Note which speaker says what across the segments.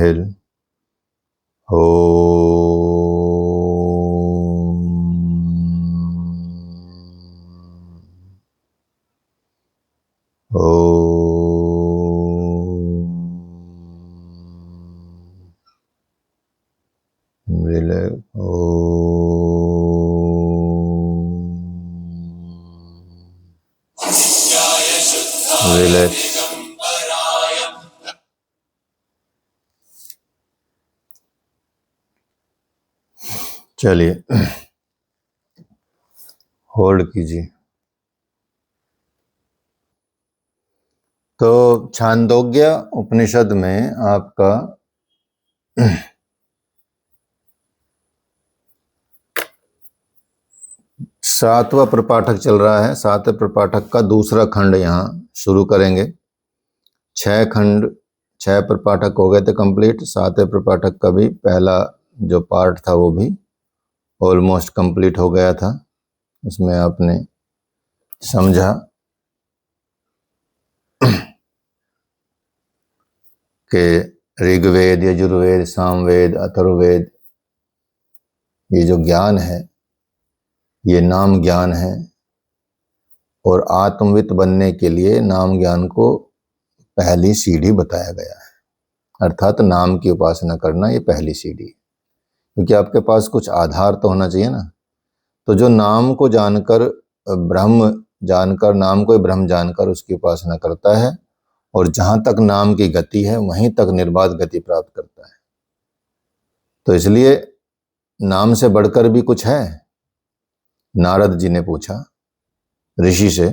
Speaker 1: फिर रिलैक्स। चलिए होल्ड कीजिए। तो छांदोग्य उपनिषद में आपका 7वां प्रपाठक चल रहा है। 7वें प्रपाठक का दूसरा खंड यहाँ शुरू करेंगे। 6 प्रपाठक हो गए थे कंप्लीट। 7वें प्रपाठक का भी पहला जो पार्ट था वो भी ऑलमोस्ट कंप्लीट हो गया था। उसमें आपने समझा कि ऋग्वेद, यजुर्वेद, सामवेद, अथर्ववेद, ये जो ज्ञान है ये नाम ज्ञान है, और आत्मवित बनने के लिए नाम ज्ञान को पहली सीढ़ी बताया गया है। अर्थात नाम की उपासना करना ये पहली सीढ़ी, क्योंकि आपके पास कुछ आधार तो होना चाहिए ना। तो जो नाम को जानकर ब्रह्म जानकर, नाम को ब्रह्म जानकर उसकी उपासना करता है, और जहां तक नाम की गति है वहीं तक निर्बाध गति प्राप्त करता है। तो इसलिए नाम से बढ़कर भी कुछ है? नारद जी ने पूछा ऋषि से।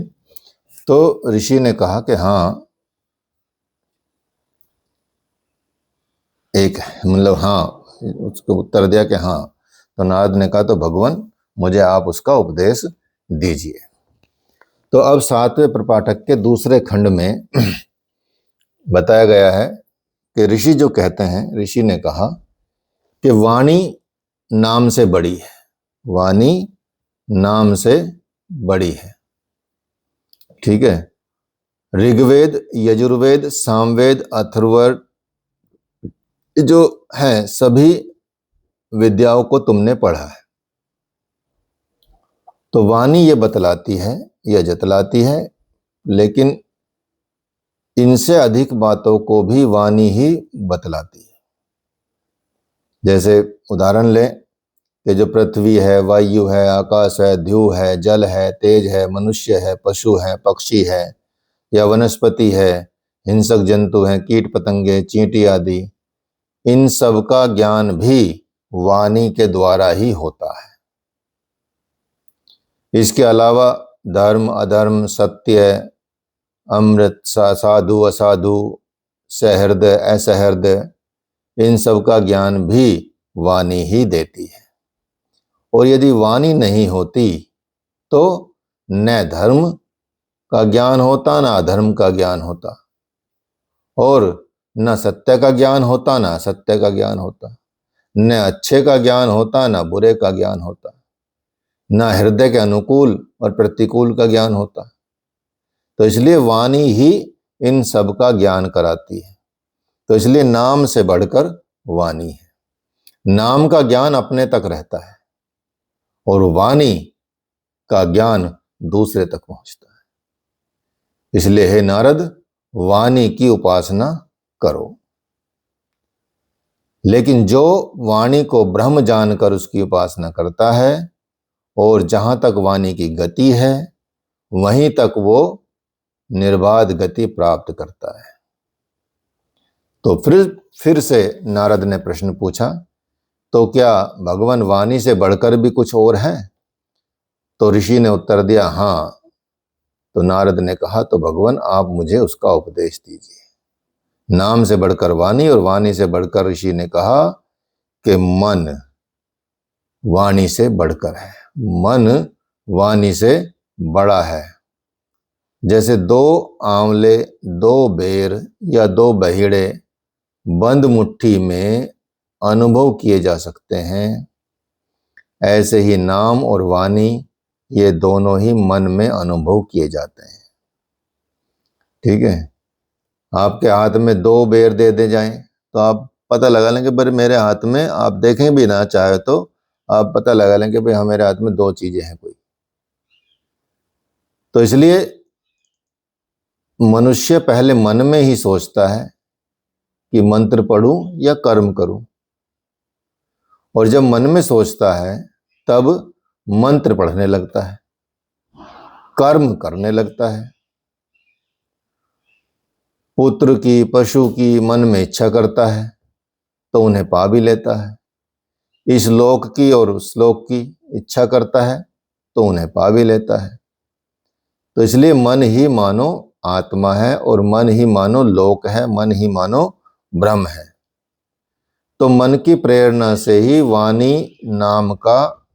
Speaker 1: तो ऋषि ने कहा कि हाँ, एक मतलब हाँ, उसको उत्तर दिया कि हाँ। तो नारद ने कहा तो भगवान मुझे आप उसका उपदेश दीजिए। तो अब 7वें प्रपाठक के दूसरे खंड में बताया गया है कि ऋषि जो कहते हैं, ऋषि ने कहा कि वाणी नाम से बड़ी है। वाणी नाम से बड़ी है, ठीक है। ऋग्वेद, यजुर्वेद, सामवेद, अथर्ववेद जो है सभी विद्याओं को तुमने पढ़ा है। तो वाणी ये बतलाती है, यह जतलाती है, लेकिन इनसे अधिक बातों को भी वाणी ही बतलाती है। जैसे उदाहरण लें कि जो पृथ्वी है, वायु है, आकाश है, ध्रुव है, जल है, तेज है, मनुष्य है, पशु है, पक्षी है, या वनस्पति है, हिंसक जंतु हैं, कीट पतंगे, चींटी आदि, इन सब का ज्ञान भी वाणी के द्वारा ही होता है। इसके अलावा धर्म, अधर्म, सत्य, अमृत, साधु, असाधु, सहृद, असहृद, इन सब का ज्ञान भी वाणी ही देती है। और यदि वाणी नहीं होती तो न धर्म का ज्ञान होता, न अधर्म का ज्ञान होता, और न सत्य का ज्ञान होता, न असत्य का ज्ञान होता, न अच्छे का ज्ञान होता, न बुरे का ज्ञान होता, न हृदय के अनुकूल और प्रतिकूल का ज्ञान होता। तो इसलिए वाणी ही इन सब का ज्ञान कराती है। तो इसलिए नाम से बढ़कर वाणी है। नाम का ज्ञान अपने तक रहता है और वाणी का ज्ञान दूसरे तक पहुंचता है। इसलिए हे नारद, वाणी की उपासना करो। लेकिन जो वाणी को ब्रह्म जानकर उसकी उपासना करता है, और जहां तक वाणी की गति है वहीं तक वो निर्बाध गति प्राप्त करता है। तो फिर से नारद ने प्रश्न पूछा, तो क्या भगवान वाणी से बढ़कर भी कुछ और है? तो ऋषि ने उत्तर दिया, हाँ। तो नारद ने कहा, तो भगवान आप मुझे उसका उपदेश दीजिए। नाम से बढ़कर वाणी, और वाणी से बढ़कर ऋषि ने कहा कि मन वाणी से बढ़कर है। मन वाणी से बड़ा है। जैसे 2 आंवले, 2 बेर या 2 बहीड़े बंद मुट्ठी में अनुभव किए जा सकते हैं, ऐसे ही नाम और वाणी ये दोनों ही मन में अनुभव किए जाते हैं। ठीक है। आपके हाथ में 2 बेर दे जाएं तो आप पता लगा लें कि भाई मेरे हाथ में, आप देखें भी ना चाहे तो आप पता लगा लें कि भाई हाँ मेरे हाथ में दो चीजें हैं कोई। तो इसलिए मनुष्य पहले मन में ही सोचता है कि मंत्र पढ़ूं या कर्म करूं, और जब मन में सोचता है तब मंत्र पढ़ने लगता है, कर्म करने लगता है। पुत्र की, पशु की मन में इच्छा करता है तो उन्हें पा भी लेता है, इस लोक की और उस लोक की इच्छा करता है तो उन्हें पा भी लेता है। तो इसलिए मन ही मानो आत्मा है, और मन ही मानो लोक है, मन ही मानो ब्रह्म है। तो मन की प्रेरणा से ही वाणी नाम का,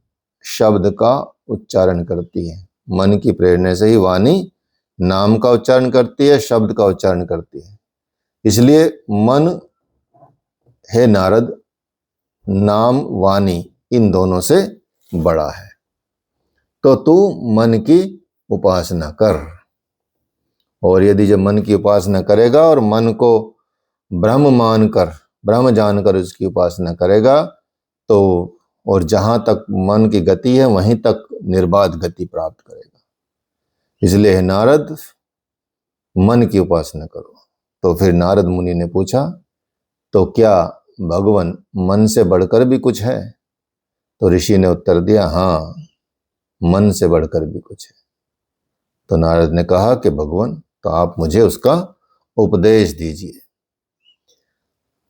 Speaker 1: शब्द का उच्चारण करती है। मन की प्रेरणा से ही वाणी नाम का उच्चारण करती है, शब्द का उच्चारण करती है। इसलिए मन है नारद, नाम वाणी इन दोनों से बड़ा है। तो तू मन की उपासना कर, और यदि जब मन की उपासना करेगा और मन को ब्रह्म मानकर, ब्रह्म जानकर उसकी उपासना करेगा तो, और जहां तक मन की गति है वहीं तक निर्बाध गति प्राप्त करेगा। इसलिए नारद मन की उपासना करो। तो फिर नारद मुनि ने पूछा, तो क्या भगवान मन से बढ़कर भी कुछ है? तो ऋषि ने उत्तर दिया, हाँ मन से बढ़कर भी कुछ है। तो नारद ने कहा कि भगवान तो आप मुझे उसका उपदेश दीजिए।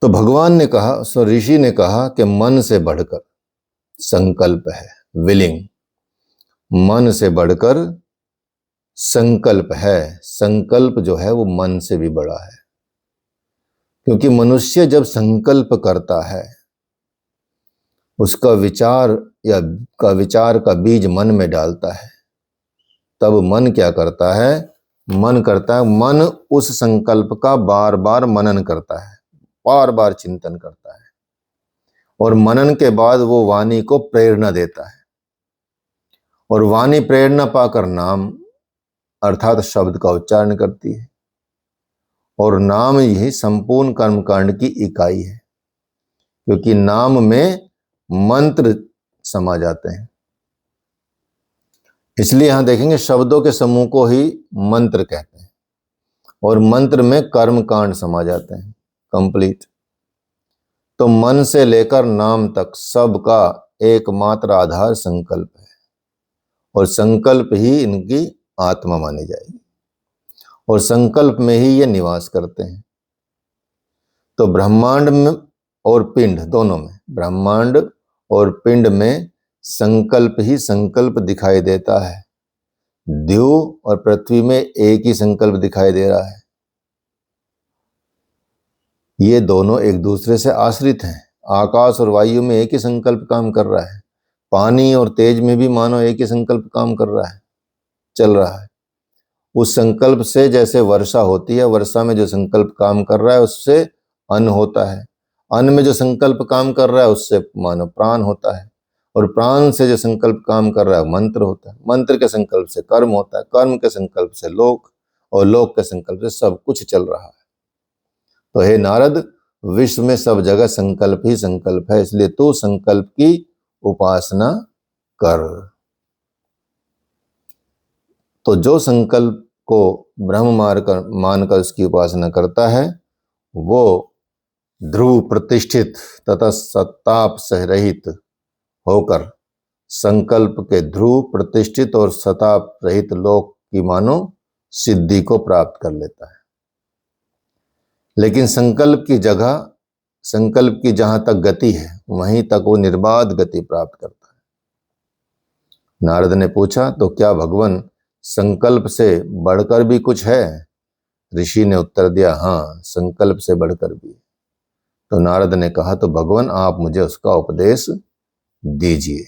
Speaker 1: तो भगवान ने कहा, सो ऋषि ने कहा कि मन से बढ़कर संकल्प है, विलिंग। मन से बढ़कर संकल्प है, संकल्प जो है वो मन से भी बड़ा है। क्योंकि मनुष्य जब संकल्प करता है, उसका विचार या विचार का बीज मन में डालता है, तब मन क्या करता है? मन करता है, मन उस संकल्प का बार बार मनन करता है, बार बार चिंतन करता है, और मनन के बाद वो वाणी को प्रेरणा देता है, और वाणी प्रेरणा पाकर नाम अर्थात शब्द का उच्चारण करती है, और नाम ही संपूर्ण कर्मकांड की इकाई है। क्योंकि नाम में मंत्र समा जाते हैं। इसलिए यहां देखेंगे शब्दों के समूह को ही मंत्र कहते हैं, और मंत्र में कर्म कांड समा जाते हैं, कंप्लीट। तो मन से लेकर नाम तक सबका एकमात्र आधार संकल्प है, और संकल्प ही इनकी आत्मा मानी जाएगी, और संकल्प में ही ये निवास करते हैं। तो ब्रह्मांड में और पिंड दोनों में, ब्रह्मांड और पिंड में संकल्प ही संकल्प दिखाई देता है। द्यू और पृथ्वी में एक ही संकल्प दिखाई दे रहा है। ये दोनों एक दूसरे से आश्रित हैं। आकाश और वायु में एक ही संकल्प काम कर रहा है, पानी और तेज में भी मानो एक ही संकल्प काम कर रहा है, चल रहा है। उस संकल्प से जैसे वर्षा होती है, वर्षा में जो संकल्प काम कर रहा है उससे अन्न होता है, अन्न में जो संकल्प काम कर रहा है उससे मानो प्राण होता है, और प्राण से जो संकल्प काम कर रहा है मंत्र होता है, मंत्र के संकल्प से कर्म होता है, कर्म के संकल्प से लोक, और लोक के संकल्प से सब कुछ चल रहा है। तो हे नारद, विश्व में सब जगह संकल्प ही संकल्प है, इसलिए तू संकल्प की उपासना कर। तो जो संकल्प को ब्रह्म मानकर उसकी उपासना करता है, वो ध्रुव प्रतिष्ठित तथा सताप से रहित होकर संकल्प के ध्रुव प्रतिष्ठित और सताप रहित लोक की मानो सिद्धि को प्राप्त कर लेता है। लेकिन संकल्प की जगह, संकल्प की जहां तक गति है वहीं तक वो निर्बाध गति प्राप्त करता है। नारद ने पूछा, तो क्या भगवान संकल्प से बढ़कर भी कुछ है? ऋषि ने उत्तर दिया, हाँ संकल्प से बढ़कर भी। तो नारद ने कहा, तो भगवान आप मुझे उसका उपदेश दीजिए।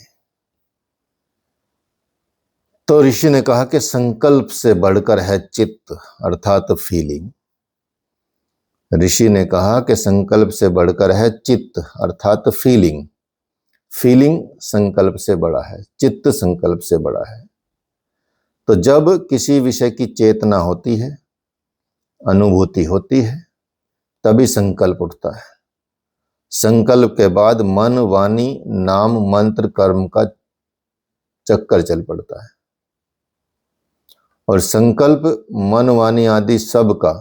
Speaker 1: तो ऋषि ने कहा कि संकल्प से बढ़कर है चित्त अर्थात फीलिंग। ऋषि ने कहा कि संकल्प से बढ़कर है चित्त अर्थात फीलिंग। फीलिंग संकल्प से बड़ा है, चित्त संकल्प से बड़ा है। तो जब किसी विषय की चेतना होती है, अनुभूति होती है, तभी संकल्प उठता है। संकल्प के बाद मन, वाणी, नाम, मंत्र, कर्म का चक्कर चल पड़ता है। और संकल्प, मन, वाणी आदि सब का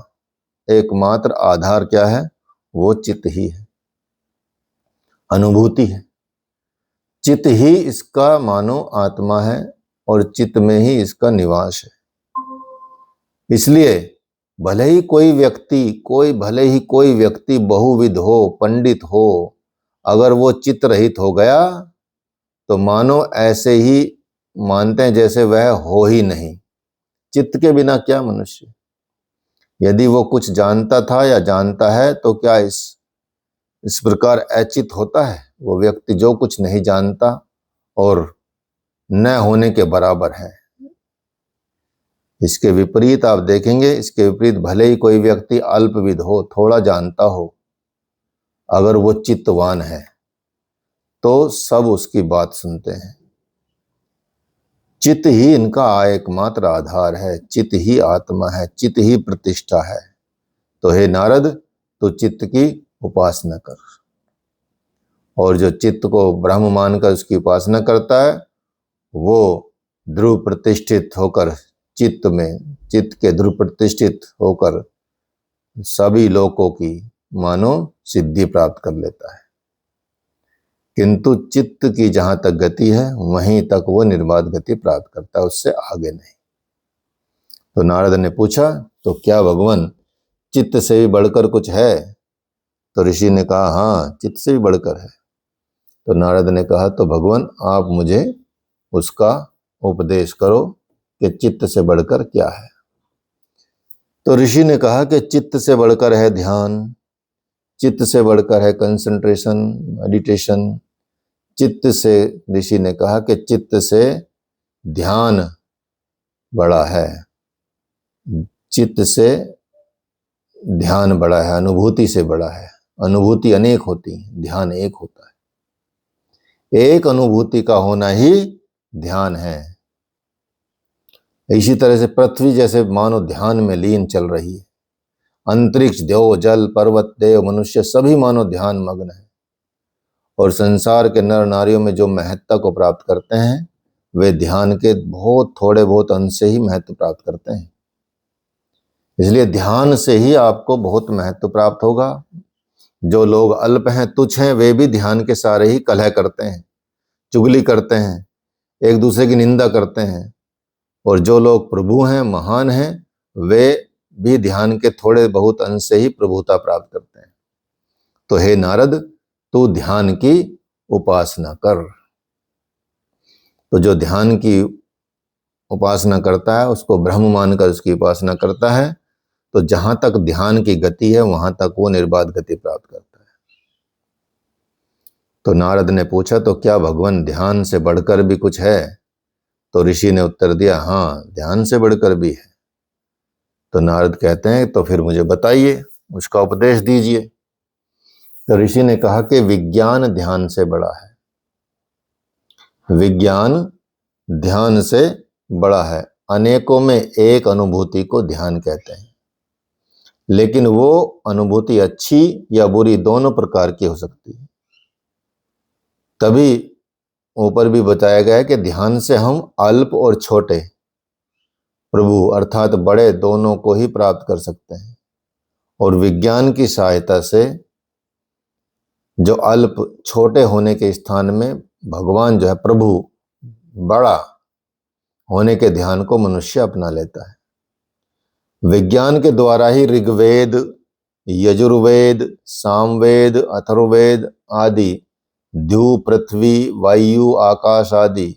Speaker 1: एकमात्र आधार क्या है? वो चित्त ही है, अनुभूति है। चित्त ही इसका मानो आत्मा है और चित्त में ही इसका निवास है। इसलिए भले ही कोई व्यक्ति बहुविध हो, पंडित हो, अगर वो चित्त रहित हो गया तो मानो ऐसे ही मानते हैं जैसे वह हो ही नहीं। चित्त के बिना क्या मनुष्य? यदि वो कुछ जानता था या जानता है तो क्या इस प्रकार अचित होता है? वो व्यक्ति जो कुछ नहीं जानता और न होने के बराबर है। इसके विपरीत आप देखेंगे, इसके विपरीत भले ही कोई व्यक्ति अल्पविद हो, थोड़ा जानता हो, अगर वो चित्तवान है तो सब उसकी बात सुनते हैं। चित्त ही इनका एकमात्र आधार है, चित्त ही आत्मा है, चित्त ही प्रतिष्ठा है। तो हे नारद, तो चित्त की उपासना कर। और जो चित्त को ब्रह्म मानकर उसकी उपासना करता है, वो ध्रुव प्रतिष्ठित होकर चित्त के ध्रुव प्रतिष्ठित होकर सभी लोकों की मानो सिद्धि प्राप्त कर लेता है। किंतु चित्त की जहां तक गति है वहीं तक वो निर्बाध गति प्राप्त करता है, उससे आगे नहीं। तो नारद ने पूछा, तो क्या भगवान चित्त से भी बढ़कर कुछ है? तो ऋषि ने कहा, हाँ, चित्त से भी बढ़कर है। तो नारद ने कहा, तो भगवान आप मुझे उसका उपदेश करो कि चित्त से बढ़कर क्या है। तो ऋषि ने कहा कि चित्त से बढ़कर है ध्यान, चित्त से बढ़कर है कंसंट्रेशन, मेडिटेशन। चित्त से, ऋषि ने कहा कि चित्त से ध्यान बड़ा है, चित्त से ध्यान बड़ा है, अनुभूति से बड़ा है। अनुभूति अनेक होती है, ध्यान एक होता है। एक अनुभूति का होना ही ध्यान है। इसी तरह से पृथ्वी जैसे मानो ध्यान में लीन चल रही है, अंतरिक्ष, देव, जल, पर्वत, देव, मनुष्य सभी मानो ध्यान मग्न है। और संसार के नर नारियों में जो महत्ता को प्राप्त करते हैं वे ध्यान के बहुत थोड़े बहुत अंश से ही महत्व प्राप्त करते हैं। इसलिए ध्यान से ही आपको बहुत महत्व प्राप्त होगा। जो लोग अल्प हैं, तुच्छ हैं, वे भी ध्यान के सारे ही कलह करते हैं, चुगली करते हैं, एक दूसरे की निंदा करते हैं। और जो लोग प्रभु हैं, महान हैं, वे भी ध्यान के थोड़े बहुत अंश से ही प्रभुता प्राप्त करते हैं। तो हे नारद, तू ध्यान की उपासना कर। तो जो ध्यान की उपासना करता है, उसको ब्रह्म मानकर उसकी उपासना करता है, तो जहां तक ध्यान की गति है वहां तक वो निर्बाध गति प्राप्त करता है। तो नारद ने पूछा, तो क्या भगवान ध्यान से बढ़कर भी कुछ है? तो ऋषि ने उत्तर दिया, हाँ, ध्यान से बढ़कर भी है। तो नारद कहते हैं, तो फिर मुझे बताइए, उसका उपदेश दीजिए। तो ऋषि ने कहा कि विज्ञान ध्यान से बड़ा है। विज्ञान ध्यान से बड़ा है। अनेकों में एक अनुभूति को ध्यान कहते हैं, लेकिन वो अनुभूति अच्छी या बुरी दोनों प्रकार की हो सकती है। तभी ऊपर भी बताया गया है कि ध्यान से हम अल्प और छोटे प्रभु अर्थात बड़े दोनों को ही प्राप्त कर सकते हैं। और विज्ञान की सहायता से जो अल्प छोटे होने के स्थान में भगवान जो है प्रभु बड़ा होने के ध्यान को मनुष्य अपना लेता है। विज्ञान के द्वारा ही ऋग्वेद, यजुर्वेद, सामवेद, अथर्ववेद आदि, द्यू, पृथ्वी, वायु, आकाश आदि,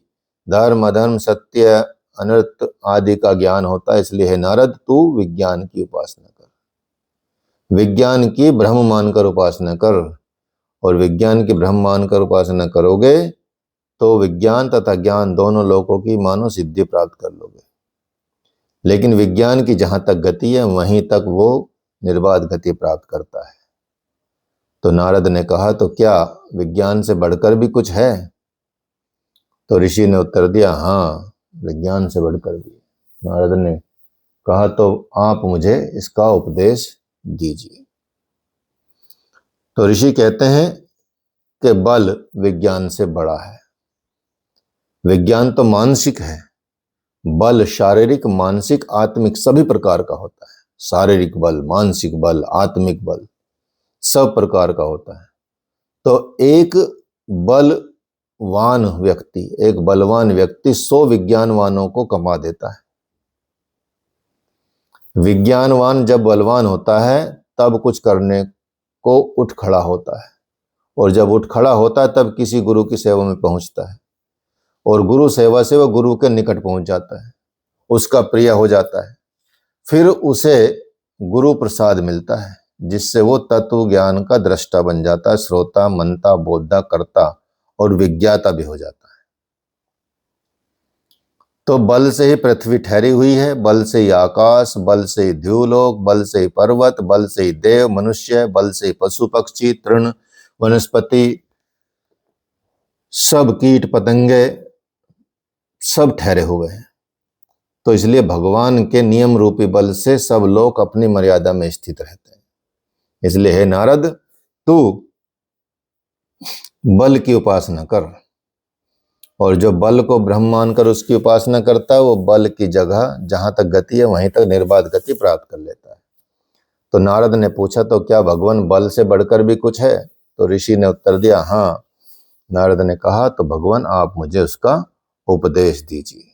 Speaker 1: धर्म, अधर्म, सत्य, अनर्थ आदि का ज्ञान होता है। इसलिए हे नारद, तू विज्ञान की उपासना कर, विज्ञान की ब्रह्म मानकर उपासना कर। और विज्ञान की ब्रह्म मानकर उपासना करोगे तो विज्ञान तथा ज्ञान दोनों लोगों की मानो सिद्धि प्राप्त कर लोगे। लेकिन विज्ञान की जहां तक गति है वहीं तक वो निर्बाध गति प्राप्त करता है। तो नारद ने कहा, तो क्या विज्ञान से बढ़कर भी कुछ है? तो ऋषि ने उत्तर दिया, हाँ, विज्ञान से बढ़कर भी। नारद ने कहा, तो आप मुझे इसका उपदेश दीजिए। तो ऋषि कहते हैं के बल विज्ञान से बड़ा है। विज्ञान तो मानसिक है, बल शारीरिक, मानसिक, आत्मिक सभी प्रकार का होता है। शारीरिक बल, मानसिक बल, आत्मिक बल सब प्रकार का होता है। तो एक बलवान व्यक्ति, एक बलवान व्यक्ति 100 विज्ञानवानों को कमा देता है। विज्ञानवान जब बलवान होता है तब कुछ करने को उठ खड़ा होता है, और जब उठ खड़ा होता है तब किसी गुरु की सेवा में पहुंचता है, और गुरु सेवा से वह गुरु के निकट पहुंच जाता है, उसका प्रिय हो जाता है। फिर उसे गुरु प्रसाद मिलता है, जिससे वो तत्व ज्ञान का दृष्टा बन जाता है, श्रोता, मनता, बोधा, कर्ता और विज्ञाता भी हो जाता है। तो बल से ही पृथ्वी ठहरी हुई है, बल से ही आकाश, बल से ही द्युलोक, बल से ही पर्वत, बल से ही देव, मनुष्य, बल से ही पशु, पक्षी, तृण, वनस्पति, सब कीट पतंगे सब ठहरे हुए हैं। तो इसलिए भगवान के नियम रूपी बल से सब लोग अपनी मर्यादा में स्थित रहते हैं। इसलिए हे नारद, तू बल की उपासना कर, और जो बल को ब्रह्म मानकर उसकी उपासना करता है वो बल की जगह जहां तक गति है वहीं तक निर्बाध गति प्राप्त कर लेता है। तो नारद ने पूछा, तो क्या भगवान बल से बढ़कर भी कुछ है? तो ऋषि ने उत्तर दिया, हाँ। नारद ने कहा, तो भगवान आप मुझे उसका उपदेश दीजिए।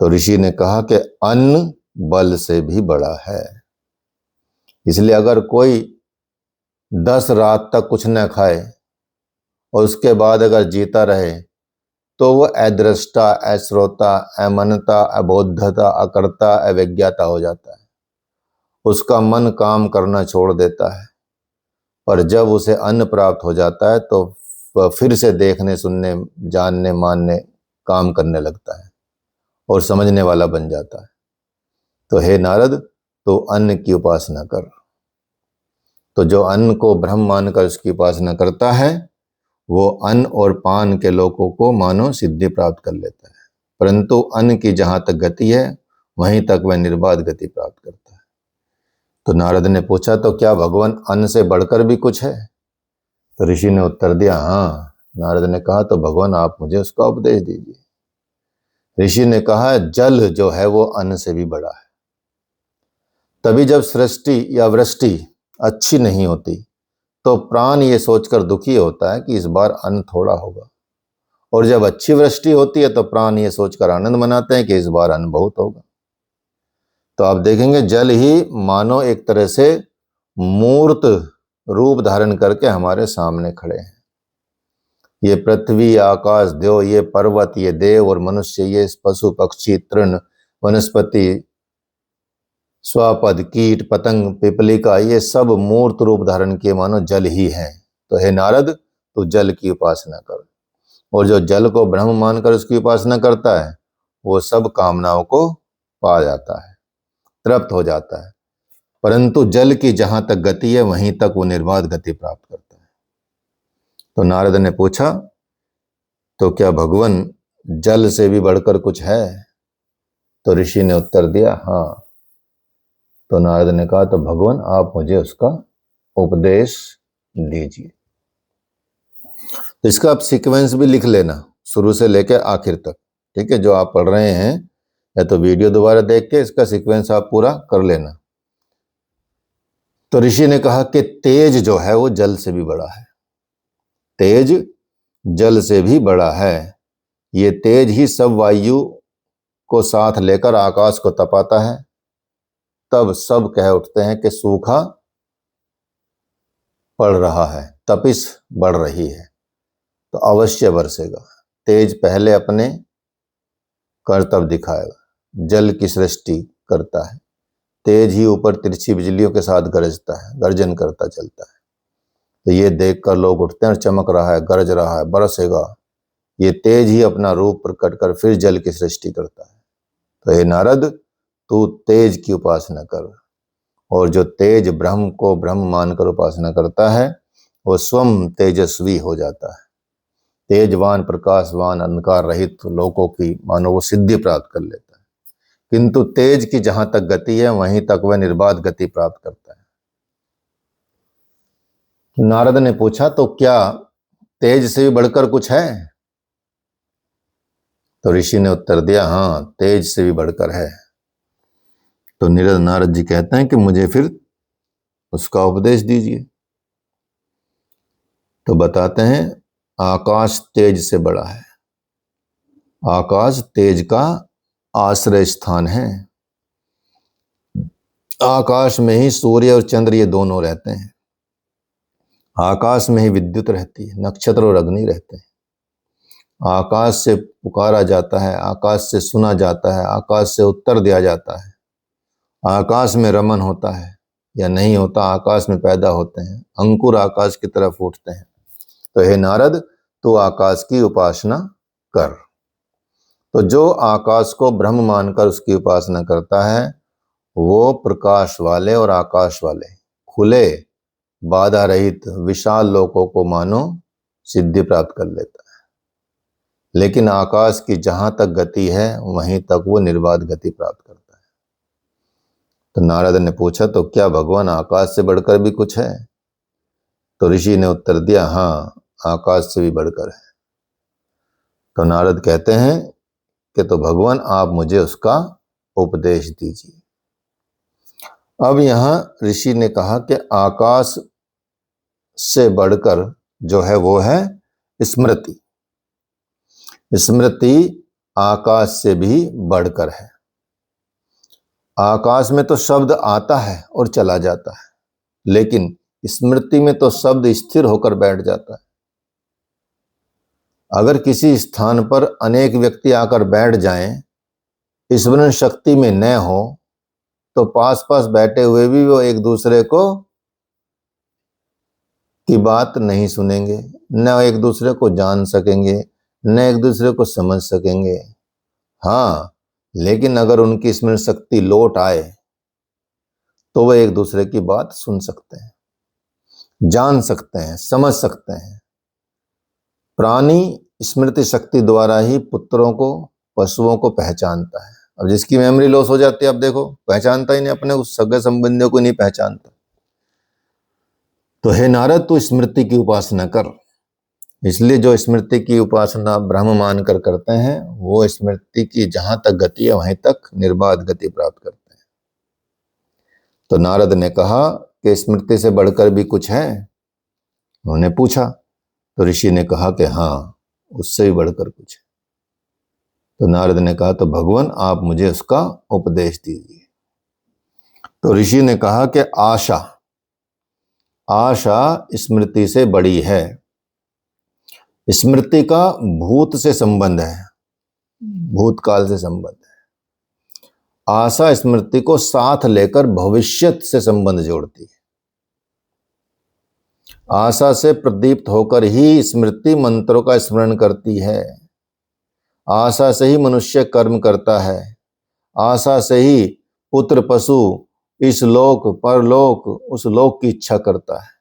Speaker 1: तो ऋषि ने कहा कि अन्न बल से भी बड़ा है। इसलिए अगर कोई 10 रात तक कुछ न खाए और उसके बाद अगर जीता रहे तो वह अदृष्टा, अश्रोता, अमनता, अबोधता, अकर्ता, अविज्ञाता हो जाता है। उसका मन काम करना छोड़ देता है, और जब उसे अन्न प्राप्त हो जाता है तो वह फिर से देखने, सुनने, जानने, मानने, काम करने लगता है और समझने वाला बन जाता है। तो हे नारद, तो अन्न की उपासना कर। तो जो अन्न को ब्रह्म मानकर उसकी उपासना करता है वो अन्न और पान के लोगों को मानो सिद्धि प्राप्त कर लेता है, परंतु अन्न की जहां तक गति है वहीं तक वह निर्बाध गति प्राप्त करता है। तो नारद ने पूछा, तो क्या भगवान अन्न से बढ़कर भी कुछ है? तो ऋषि ने उत्तर दिया, हाँ। नारद ने कहा, तो भगवान आप मुझे उसका उपदेश दीजिए। ऋषि ने कहा, जल जो है वो अन्न से भी बड़ा है। तभी जब सृष्टि या वृष्टि अच्छी नहीं होती तो प्राण ये सोचकर दुखी होता है कि इस बार अन्न थोड़ा होगा, और जब अच्छी वृष्टि होती है तो प्राण ये सोचकर आनंद मनाते हैं कि इस बार अन्न बहुत होगा। तो आप देखेंगे जल ही मानो एक तरह से मूर्त रूप धारण करके हमारे सामने खड़े हैं। ये पृथ्वी, आकाश, देव, ये पर्वत, ये देव और मनुष्य, ये पशु, पक्षी, तृण, वनस्पति, स्वापद, कीट, पतंग, पिपलिका, ये सब मूर्त रूप धारण किए मानो जल ही है। तो हे नारद, तू जल की उपासना कर, और जो जल को ब्रह्म मानकर उसकी उपासना करता है वो सब कामनाओं को पा जाता है, तृप्त हो जाता है, परंतु जल की जहां तक गति है वहीं तक वो निर्बाध गति प्राप्त करता है। तो नारद ने पूछा, तो क्या भगवान जल से भी बढ़कर कुछ है? तो ऋषि ने उत्तर दिया, हाँ। तो नारद ने कहा, तो भगवान आप मुझे उसका उपदेश दीजिए। तो इसका आप सीक्वेंस भी लिख लेना, शुरू से लेकर आखिर तक, ठीक है? जो आप पढ़ रहे हैं या तो वीडियो दोबारा देख के इसका सीक्वेंस आप पूरा कर लेना। तो ऋषि ने कहा कि तेज जो है वो जल से भी बड़ा है। तेज जल से भी बड़ा है। ये तेज ही सब वायु को साथ लेकर आकाश को तपाता है। तब सब कह उठते हैं कि सूखा पड़ रहा है, तपिश बढ़ रही है, तो अवश्य बरसेगा। तेज पहले अपने कर्तव्य दिखाएगा। जल की सृष्टि करता है, तेज ही ऊपर तिरछी बिजलियों के साथ गरजता है, गर्जन करता चलता है। तो ये देखकर लोग उठते हैं, चमक रहा है, गरज रहा है, बरसेगा। ये तेज ही अपना रूप प्रकट कर फिर जल की सृष्टि करता है। तो हे नारद, तू तेज की उपासना कर, और जो तेज ब्रह्म को ब्रह्म मानकर उपासना करता है वो स्वयं तेजस्वी हो जाता है। तेजवान, प्रकाशवान, अंधकार रहित लोगों की मानो वो सिद्धि प्राप्त कर लेता है, किंतु तेज की जहां तक गति है वहीं तक वह निर्बाध गति प्राप्त करता है। नारद ने पूछा तो क्या तेज से भी बढ़कर कुछ है? तो ऋषि ने उत्तर दिया, हाँ, तेज से भी बढ़कर है। तो नारद जी कहते हैं कि मुझे फिर उसका उपदेश दीजिए। तो बताते हैं, आकाश तेज से बड़ा है। आकाश तेज का आश्रय स्थान है। आकाश में ही सूर्य और चंद्र ये दोनों रहते हैं। आकाश में ही विद्युत रहती है, नक्षत्र और अग्नि रहते हैं। आकाश से पुकारा जाता है, आकाश से सुना जाता है, आकाश से उत्तर दिया जाता है। आकाश में रमन होता है या नहीं होता, आकाश में पैदा होते हैं, अंकुर आकाश की तरफ उठते हैं। तो हे नारद, तू आकाश की उपासना कर। तो जो आकाश को ब्रह्म मानकर उसकी उपासना करता है, वो प्रकाश वाले और आकाश वाले खुले बाधा रहित विशाल लोकों को मानो सिद्धि प्राप्त कर लेता है। लेकिन आकाश की जहां तक गति है वहीं तक वो निर्बाध गति प्राप्त करता है। तो नारद ने पूछा, तो क्या भगवान आकाश से बढ़कर भी कुछ है? तो ऋषि ने उत्तर दिया, हाँ, आकाश से भी बढ़कर है। तो नारद कहते हैं कि तो भगवान आप मुझे उसका उपदेश दीजिए। अब यहां ऋषि ने कहा कि आकाश से बढ़कर जो है वो है स्मृति। स्मृति आकाश से भी बढ़कर है। आकाश में तो शब्द आता है और चला जाता है, लेकिन स्मृति में तो शब्द स्थिर होकर बैठ जाता है। अगर किसी स्थान पर अनेक व्यक्ति आकर बैठ जाएं, स्मरण शक्ति में न हो, तो पास पास बैठे हुए भी वो एक दूसरे को की बात नहीं सुनेंगे, न एक दूसरे को जान सकेंगे, न एक दूसरे को समझ सकेंगे। हाँ, लेकिन अगर उनकी स्मरण शक्ति लौट आए तो वह एक दूसरे की बात सुन सकते हैं, जान सकते हैं, समझ सकते हैं। प्राणी स्मृति शक्ति द्वारा ही पुत्रों को, पशुओं को पहचानता है। अब जिसकी मेमोरी लॉस हो जाती है, अब देखो, पहचानता ही नहीं, अपने उस सगे संबंधियों को नहीं पहचानता। तो हे नारद, तू स्मृति की उपासना कर। इसलिए जो स्मृति की उपासना ब्रह्म मानकर करते हैं, वो स्मृति की जहां तक गति है वहीं तक निर्बाध गति प्राप्त करते हैं। तो नारद ने कहा कि स्मृति से बढ़कर भी कुछ है? उन्होंने पूछा। तो ऋषि ने कहा कि हाँ, उससे भी बढ़कर कुछ है। तो नारद ने कहा, तो भगवान आप मुझे उसका उपदेश दीजिए। तो ऋषि ने कहा कि आशा, आशा स्मृति से बड़ी है। स्मृति का भूत से संबंध है, भूतकाल से संबंध है। आशा स्मृति को साथ लेकर भविष्य से संबंध जोड़ती है। आशा से प्रदीप्त होकर ही स्मृति मंत्रों का स्मरण करती है। आशा से ही मनुष्य कर्म करता है। आशा से ही पुत्र पशु इस लोक परलोक उस लोक की इच्छा करता है।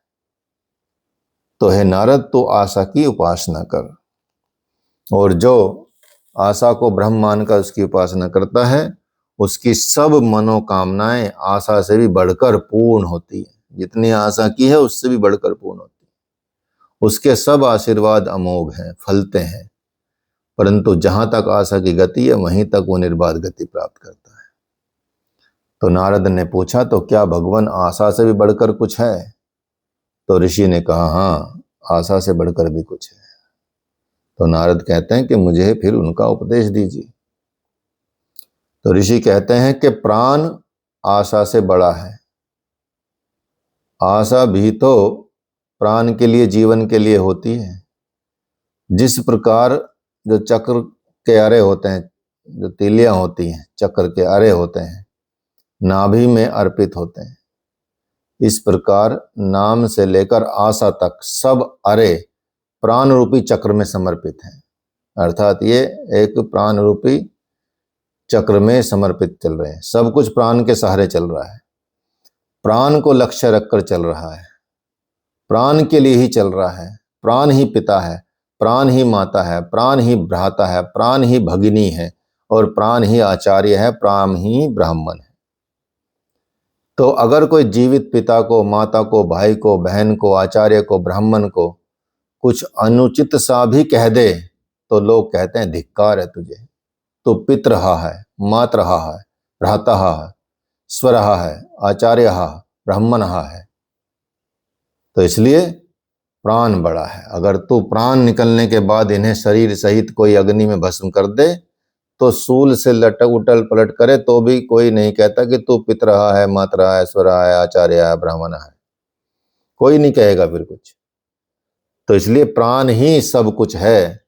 Speaker 1: तो हे नारद, तो आशा की उपासना कर। और जो आशा को ब्रह्म मानकर उसकी उपासना करता है, उसकी सब मनोकामनाएं आशा से भी बढ़कर पूर्ण होती है। जितनी आशा की है उससे भी बढ़कर पूर्ण होती है। उसके सब आशीर्वाद अमोघ हैं, फलते हैं। परंतु जहां तक आशा की गति है वहीं तक वो निर्बाध गति प्राप्त करता है। तो नारद ने पूछा, तो क्या भगवान आशा से भी बढ़कर कुछ है? तो ऋषि ने कहा, हाँ, आशा से बढ़कर भी कुछ है। तो नारद कहते हैं कि मुझे फिर उनका उपदेश दीजिए। तो ऋषि कहते हैं कि प्राण आशा से बड़ा है। आशा भी तो प्राण के लिए, जीवन के लिए होती है। जिस प्रकार जो चक्र के अरे होते हैं, जो तीलियां होती हैं, चक्र के अरे होते हैं, नाभि में अर्पित होते हैं, इस प्रकार नाम से लेकर आशा तक सब अरे प्राण रूपी चक्र में समर्पित हैं। अर्थात ये एक प्राण रूपी चक्र में समर्पित चल रहे हैं। सब कुछ प्राण के सहारे चल रहा है। प्राण को लक्ष्य रखकर चल रहा है। प्राण के लिए ही चल रहा है। प्राण ही पिता है, प्राण ही माता है, प्राण ही भ्राता है, प्राण ही भगिनी है और प्राण ही आचार्य है, प्राण ही ब्राह्मण है। तो अगर कोई जीवित पिता को, माता को, भाई को, बहन को, आचार्य को, ब्राह्मण को कुछ अनुचित सा भी कह दे तो लोग कहते हैं धिक्कार है तुझे, तो पित रहा है, मात रहा है, भ्राता है, स्व रहा है, आचार्य ब्राह्मण है। तो इसलिए प्राण बड़ा है। अगर तू प्राण निकलने के बाद इन्हें शरीर सहित कोई अग्नि में भस्म कर दे तो सूल से लटक उटल पलट करे तो भी कोई नहीं कहता कि तू पित रहा है, मात रहा है, स्व रहा है, आचार्य है, ब्राह्मण है। कोई नहीं कहेगा फिर कुछ। तो इसलिए प्राण ही सब कुछ है।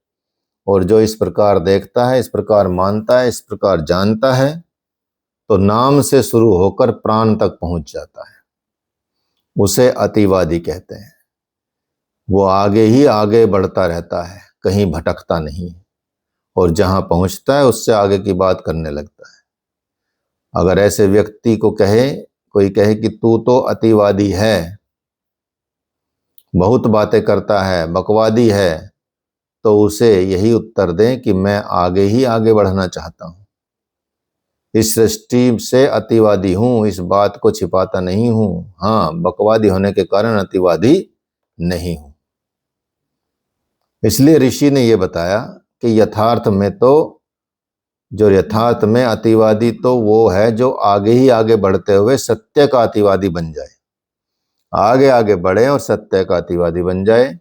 Speaker 1: और जो इस प्रकार देखता है, इस प्रकार मानता है, इस प्रकार जानता है, तो नाम से शुरू होकर प्राण तक पहुंच जाता है। उसे अतिवादी कहते हैं। वो आगे ही आगे बढ़ता रहता है, कहीं भटकता नहीं, और जहां पहुंचता है उससे आगे की बात करने लगता है। अगर ऐसे व्यक्ति को कोई कहे कि तू तो अतिवादी है, बहुत बातें करता है, बकवादी है, तो उसे यही उत्तर दें कि मैं आगे ही आगे बढ़ना चाहता हूं, इस सृष्टि से अतिवादी हूं, इस बात को छिपाता नहीं हूं। हाँ, बकवादी होने के कारण अतिवादी नहीं हूं। इसलिए ऋषि ने यह बताया कि यथार्थ में तो जो यथार्थ में अतिवादी तो वो है जो आगे ही आगे बढ़ते हुए सत्य का अतिवादी बन जाए, आगे आगे बढ़े और सत्य का अतिवादी बन जाए।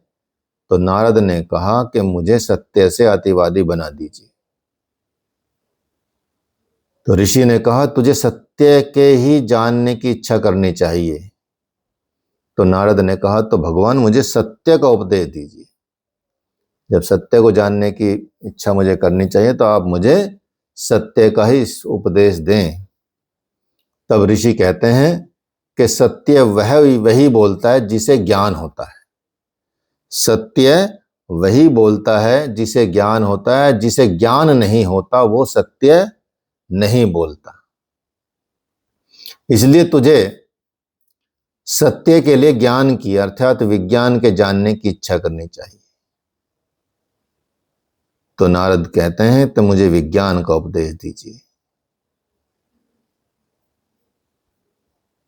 Speaker 1: तो नारद ने कहा कि मुझे सत्य से अतिवादी बना दीजिए। तो ऋषि ने कहा तुझे सत्य के ही जानने की इच्छा करनी चाहिए। तो नारद ने कहा तो भगवान मुझे सत्य का उपदेश दीजिए। जब सत्य को जानने की इच्छा मुझे करनी चाहिए तो आप मुझे सत्य का ही उपदेश दें। तब ऋषि कहते हैं कि सत्य वही बोलता है जिसे ज्ञान होता है। सत्य वही बोलता है जिसे ज्ञान होता है, जिसे ज्ञान नहीं होता वो सत्य नहीं बोलता। इसलिए तुझे सत्य के लिए ज्ञान की अर्थात विज्ञान के जानने की इच्छा करनी चाहिए। तो नारद कहते हैं तो मुझे विज्ञान का उपदेश दीजिए।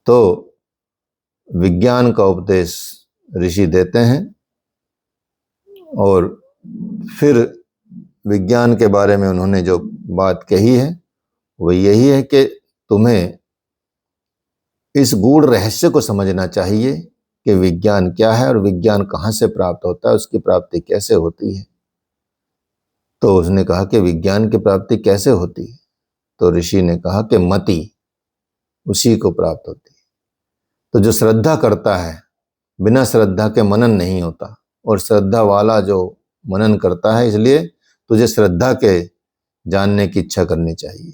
Speaker 1: तो विज्ञान का उपदेश ऋषि देते हैं और फिर विज्ञान के बारे में उन्होंने जो बात कही है वो यही है कि तुम्हें इस गूढ़ रहस्य को समझना चाहिए कि विज्ञान क्या है और विज्ञान कहाँ से प्राप्त होता है, उसकी प्राप्ति कैसे होती है। तो उसने कहा कि विज्ञान की प्राप्ति कैसे होती है। तो ऋषि ने कहा कि मति उसी को प्राप्त होती है। तो जो श्रद्धा करता है, बिना श्रद्धा के मनन नहीं होता, और श्रद्धा वाला जो मनन करता है, इसलिए तुझे श्रद्धा के जानने की इच्छा करनी चाहिए।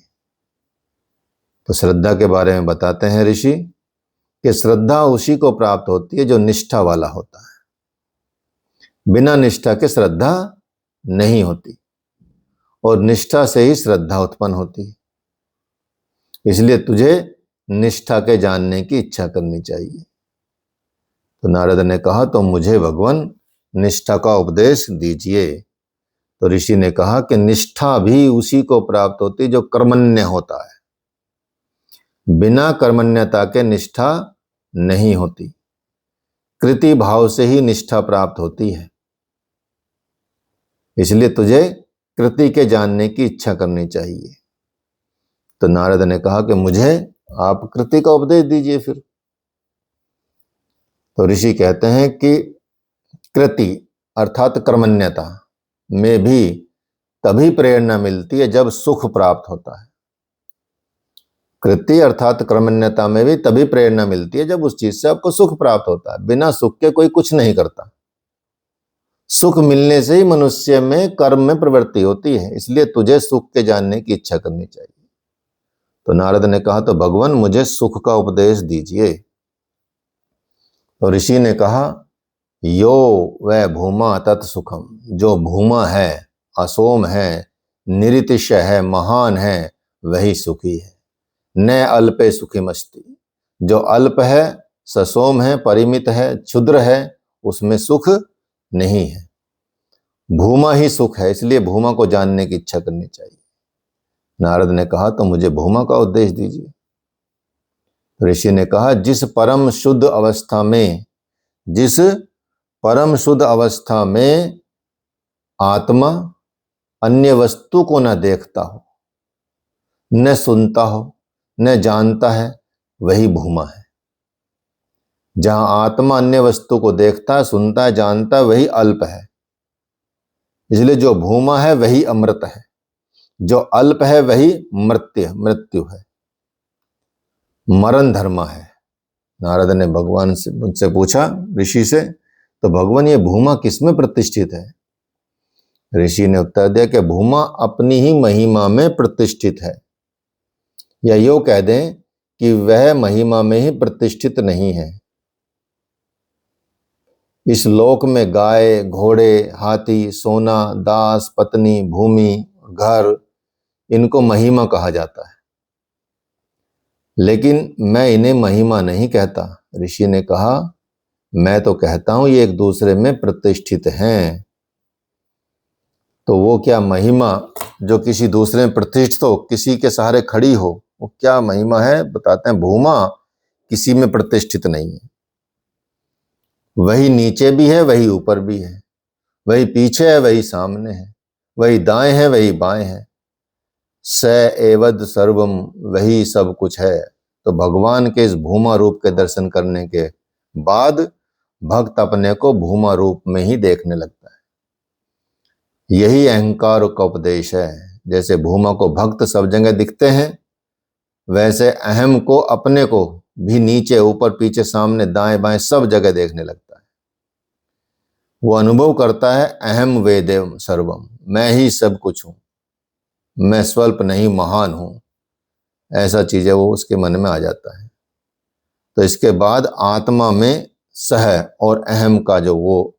Speaker 1: तो श्रद्धा के बारे में बताते हैं ऋषि कि श्रद्धा उसी को प्राप्त होती है जो निष्ठा वाला होता है। बिना निष्ठा के श्रद्धा नहीं होती, और निष्ठा से ही श्रद्धा उत्पन्न होती है। इसलिए तुझे निष्ठा के जानने की इच्छा करनी चाहिए। तो नारद ने कहा तो मुझे भगवान निष्ठा का उपदेश दीजिए। तो ऋषि ने कहा कि निष्ठा भी उसी को प्राप्त होती जो कर्मण्य होता है। बिना कर्मण्यता के निष्ठा नहीं होती। कृति भाव से ही निष्ठा प्राप्त होती है। इसलिए तुझे कृति के जानने की इच्छा करनी चाहिए। तो नारद ने कहा कि मुझे आप कृति का उपदेश दीजिए फिर। तो ऋषि कहते हैं कि कृति अर्थात कर्मण्यता में भी तभी प्रेरणा मिलती है जब सुख प्राप्त होता है। कृति अर्थात कर्मण्यता में भी तभी प्रेरणा मिलती है जब उस चीज से आपको सुख प्राप्त होता है। बिना सुख के कोई कुछ नहीं करता। सुख मिलने से ही मनुष्य में कर्म में प्रवृत्ति होती है। इसलिए तुझे सुख के जानने की इच्छा करनी चाहिए। तो नारद ने कहा तो भगवान मुझे सुख का उपदेश दीजिए। तो ऋषि ने कहा यो वह भूमा तत्सुखम, जो भूमा है, असोम है, निरितिश है, महान है, वही सुखी है। न अल्पे सुखिमस्ति, जो अल्प है, ससोम है, परिमित है, क्षुद्र है, उसमें सुख नहीं है। भूमा ही सुख है। इसलिए भूमा को जानने की इच्छा करनी चाहिए। नारद ने कहा तो मुझे भूमा का उपदेश दीजिए। ऋषि ने कहा, जिस परम शुद्ध अवस्था में आत्मा अन्य वस्तु को न देखता हो, न सुनता हो, न जानता है, वही भूमा है। जहां आत्मा अन्य वस्तु को देखता है, सुनता है, जानता है, वही अल्प है। इसलिए जो भूमा है वही अमृत है, जो अल्प है वही मृत्यु है, मरण धर्म है। नारद ने भगवान से मुझसे पूछा, ऋषि से, तो भगवान ये भूमा किसमें प्रतिष्ठित है? ऋषि ने उत्तर दिया कि भूमा अपनी ही महिमा में प्रतिष्ठित है, या यूं कह दें कि वह महिमा में ही प्रतिष्ठित नहीं है। इस लोक में गाय, घोड़े, हाथी, सोना, दास, पत्नी, भूमि, घर, इनको महिमा कहा जाता है, लेकिन मैं इन्हें महिमा नहीं कहता। ऋषि ने कहा, मैं तो कहता हूं ये एक दूसरे में प्रतिष्ठित हैं। तो वो क्या महिमा जो किसी दूसरे में प्रतिष्ठित हो, किसी के सहारे खड़ी हो, वो क्या महिमा है? बताते हैं, भूमा किसी में प्रतिष्ठित नहीं है। वही नीचे भी है, वही ऊपर भी है, वही पीछे है, वही सामने है, वही दाएं है, वही बाएं है। स एवद सर्वम, वही सब कुछ है। तो भगवान के इस भूमा रूप के दर्शन करने के बाद भक्त अपने को भूमा रूप में ही देखने लगता है। यही अहंकार का उपदेश है। जैसे भूमा को भक्त सब जगह दिखते हैं, वैसे अहम को, अपने को भी नीचे, ऊपर, पीछे, सामने, दाएं बाएं सब जगह देखने लगता है। वो अनुभव करता है, अहम वेदेव सर्वम, मैं ही सब कुछ हूं, मैं स्वल्प नहीं महान हूं। ऐसा चीजें वो उसके मन में आ जाता है। तो इसके बाद आत्मा में सह और अहम का जो वो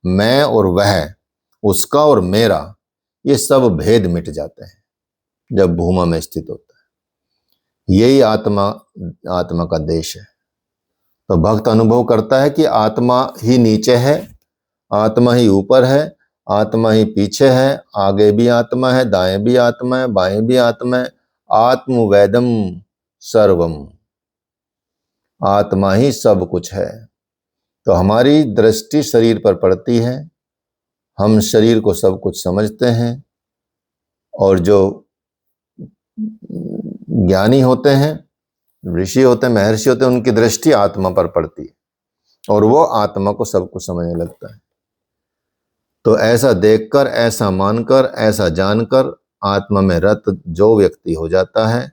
Speaker 1: मैं और वह, उसका और मेरा, ये सब भेद मिट जाते हैं जब भूमा में स्थित होता है। यही आत्मा का देश है। तो भक्त अनुभव करता है कि आत्मा ही नीचे है, आत्मा ही ऊपर है, आत्मा ही पीछे है, आगे भी आत्मा है, दाएं भी आत्मा है, बाएं भी आत्मा है। आत्म वेदम सर्वम, आत्मा ही सब कुछ है। तो हमारी दृष्टि शरीर पर पड़ती है, हम शरीर को सब कुछ समझते हैं, और जो ज्ञानी होते हैं, ऋषि होते हैं, महर्षि होते हैं, उनकी दृष्टि आत्मा पर पड़ती है और वो आत्मा को सब कुछ समझने लगता है। तो ऐसा देखकर, ऐसा मानकर, ऐसा जानकर आत्मा में रत जो व्यक्ति हो जाता है,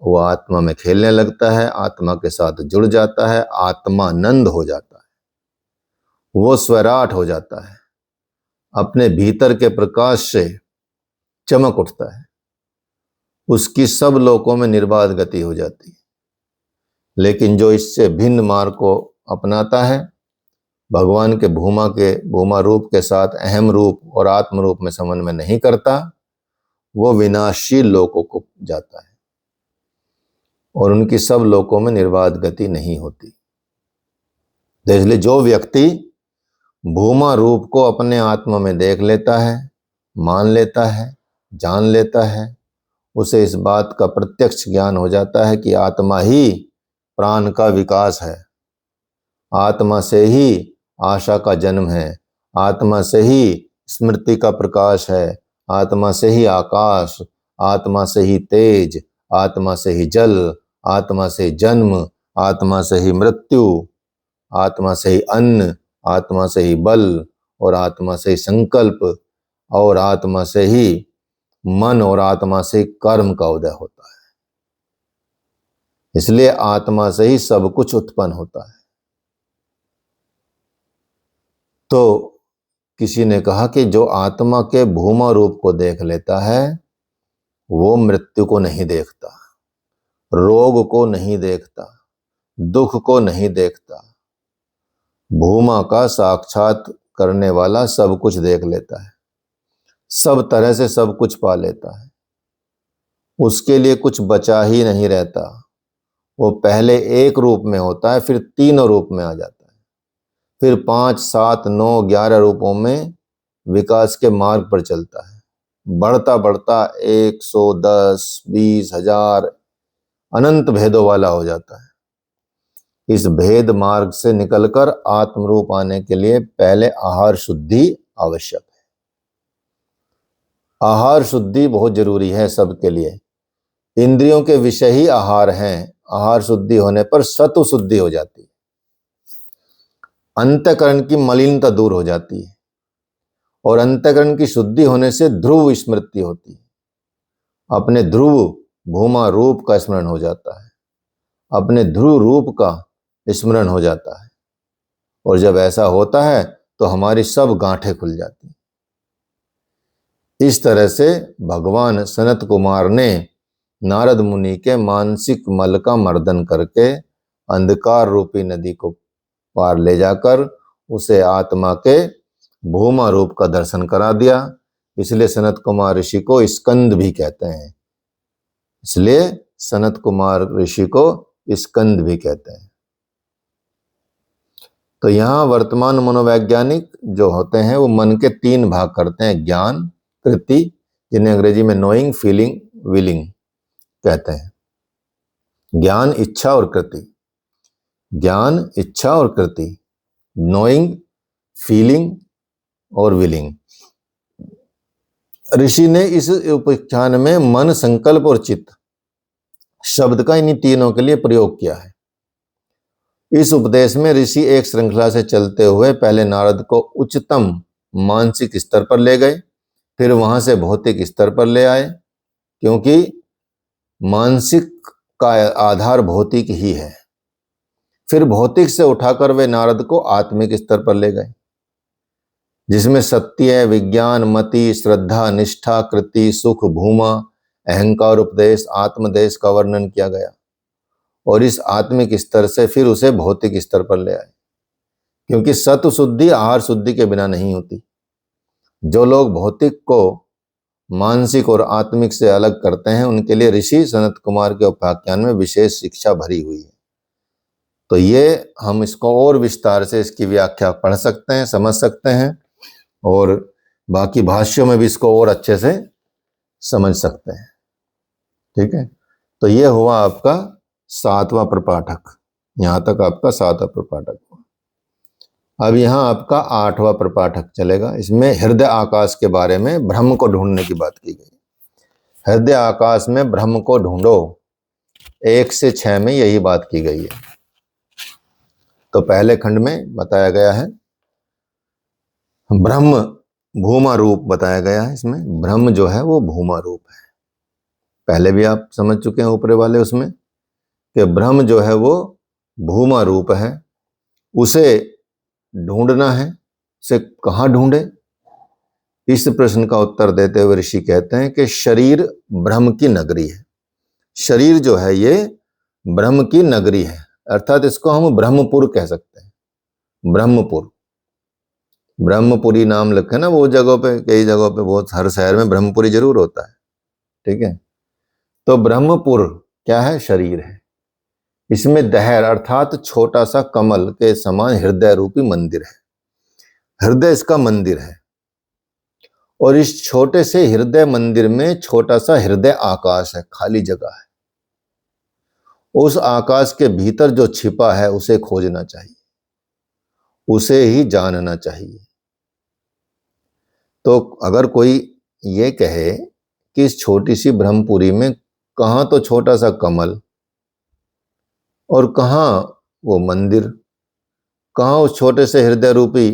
Speaker 1: वो आत्मा में खेलने लगता है, आत्मा के साथ जुड़ जाता है, आत्मानंद हो जाता है, वो स्वराट हो जाता है, अपने भीतर के प्रकाश से चमक उठता है, उसकी सब लोकों में निर्बाध गति हो जाती है। लेकिन जो इससे भिन्न मार्ग को अपनाता है, भगवान के भूमा रूप के साथ अहम रूप और आत्म रूप में समन्वय नहीं करता, वो विनाशील लोकों को जाता है और उनकी सब लोकों में निर्बाध गति नहीं होती। तो इसलिए जो व्यक्ति भूमा रूप को अपने आत्मा में देख लेता है, मान लेता है, जान लेता है, उसे इस बात का प्रत्यक्ष ज्ञान हो जाता है कि आत्मा ही प्राण का विकास है, आत्मा से ही आशा का जन्म है, आत्मा से ही स्मृति का प्रकाश है, आत्मा से ही आकाश, आत्मा से ही तेज, आत्मा से ही जल, आत्मा से ही जन्म, आत्मा से ही मृत्यु, आत्मा से ही अन्न, आत्मा से ही बल, और आत्मा से ही संकल्प, और आत्मा से ही मन, और आत्मा से कर्म का उदय होता है। इसलिए आत्मा से ही सब कुछ उत्पन्न होता है। तो किसी ने कहा कि जो आत्मा के भूमा रूप को देख लेता है, वो मृत्यु को नहीं देखता, रोग को नहीं देखता, दुख को नहीं देखता। भूमा का साक्षात करने वाला सब कुछ देख लेता है, सब तरह से सब कुछ पा लेता है, उसके लिए कुछ बचा ही नहीं रहता। वो पहले एक रूप में होता है, फिर तीनों रूप में आ जाता है, फिर 5, 7, 9, 11 रूपों में विकास के मार्ग पर चलता है। बढ़ता बढ़ता 100, 10, 20, 1000 अनंत भेदों वाला हो जाता है। इस भेद मार्ग से निकलकर आत्मरूप आने के लिए पहले आहार शुद्धि आवश्यक है। आहार शुद्धि बहुत जरूरी है सबके लिए। इंद्रियों के विषय ही आहार हैं। आहार शुद्धि होने पर सत्व शुद्धि हो जाती है, अंतःकरण की मलिनता दूर हो जाती है, और अंतःकरण की शुद्धि होने से ध्रुव स्मृति होती है। अपने ध्रुव भूमा रूप का स्मरण हो जाता है, अपने ध्रुव रूप का स्मरण हो जाता है, और जब ऐसा होता है तो हमारी सब गांठें खुल जाती हैं। इस तरह से भगवान सनत कुमार ने नारद मुनि के मानसिक मल का मर्दन करके अंधकार रूपी नदी को पार ले जाकर उसे आत्मा के भूमा रूप का दर्शन करा दिया। इसलिए सनत कुमार ऋषि को स्कंद भी कहते हैं। इसलिए सनत कुमार ऋषि को स्कंद भी कहते हैं। तो यहाँ वर्तमान मनोवैज्ञानिक जो होते हैं वो मन के 3 भाग करते हैं, ज्ञान, कृति, जिन्हें अंग्रेजी में नोइंग, फीलिंग, विलिंग कहते हैं। ज्ञान, इच्छा और कृति। ज्ञान, इच्छा और कृति, नोइंग, फीलिंग और विलिंग। ऋषि ने इस उपाख्यान में मन, संकल्प और चित्त शब्द का इन्हीं तीनों के लिए प्रयोग किया है। इस उपदेश में ऋषि एक श्रृंखला से चलते हुए पहले नारद को उच्चतम मानसिक स्तर पर ले गए, फिर वहां से भौतिक स्तर पर ले आए, क्योंकि मानसिक का आधार भौतिक ही है। फिर भौतिक से उठाकर वे नारद को आत्मिक स्तर पर ले गए, जिसमें सत्य, विज्ञान, मति, श्रद्धा, निष्ठा, कृति, सुख, भूमा, अहंकार, उपदेश, आत्मदेश का वर्णन किया गया। और इस आत्मिक स्तर से फिर उसे भौतिक स्तर पर ले आए, क्योंकि सत्व शुद्धि आहार शुद्धि के बिना नहीं होती। जो लोग भौतिक को मानसिक और आत्मिक से अलग करते हैं उनके लिए ऋषि सनत कुमार के उपाख्यान में विशेष शिक्षा भरी हुई है। तो ये हम इसको और विस्तार से इसकी व्याख्या पढ़ सकते हैं, समझ सकते हैं, और बाकी भाष्यों में भी इसको और अच्छे से समझ सकते हैं। ठीक है, तो ये हुआ आपका 7वां प्रपाठक। यहां तक आपका 7वां प्रपाठक हुआ। अब यहां आपका 8वां प्रपाठक चलेगा। इसमें हृदय आकाश के बारे में ब्रह्म को ढूंढने की बात की गई। हृदय आकाश में ब्रह्म को ढूंढो, 1 से 6 में यही बात की गई है। तो पहले खंड में बताया गया है ब्रह्म भूमा रूप बताया गया है। इसमें ब्रह्म जो है वो भूमा रूप है। पहले भी आप समझ चुके हैं ऊपर वाले उसमें कि ब्रह्म जो है वो भूमा रूप है, उसे ढूंढना है। उसे कहाँ ढूंढे? इस प्रश्न का उत्तर देते हुए ऋषि कहते हैं कि शरीर ब्रह्म की नगरी है। शरीर जो है ये ब्रह्म की नगरी है, अर्थात इसको हम ब्रह्मपुर कह सकते हैं। ब्रह्मपुर, ब्रह्मपुरी नाम लिखे ना वो जगहों पे, कई जगहों पे, बहुत हर शहर में ब्रह्मपुरी जरूर होता है। ठीक है, तो ब्रह्मपुर क्या है? शरीर है। इसमें दहर अर्थात छोटा सा कमल के समान हृदय रूपी मंदिर है। हृदय इसका मंदिर है, और इस छोटे से हृदय मंदिर में छोटा सा हृदय आकाश है, खाली जगह है। उस आकाश के भीतर जो छिपा है उसे खोजना चाहिए, उसे ही जानना चाहिए। तो अगर कोई ये कहे कि इस छोटी सी ब्रह्मपुरी में कहां तो छोटा सा कमल और कहां वो मंदिर, कहां उस छोटे से हृदय रूपी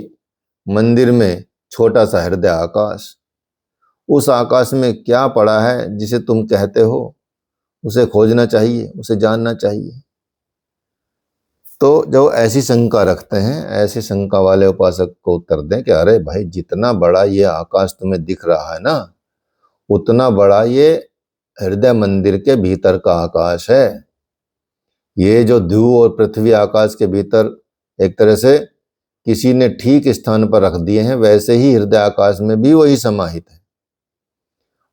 Speaker 1: मंदिर में छोटा सा हृदय आकाश, उस आकाश में क्या पड़ा है जिसे तुम कहते हो, उसे खोजना चाहिए, उसे जानना चाहिए। तो जो ऐसी शंका रखते हैं, ऐसी शंका वाले उपासक को उत्तर दें कि अरे भाई, जितना बड़ा ये आकाश तुम्हें दिख रहा है ना, उतना बड़ा ये हृदय मंदिर के भीतर का आकाश है। ये जो ध्रुव और पृथ्वी आकाश के भीतर एक तरह से किसी ने ठीक स्थान पर रख दिए हैं, वैसे ही हृदय आकाश में भी वही समाहित है।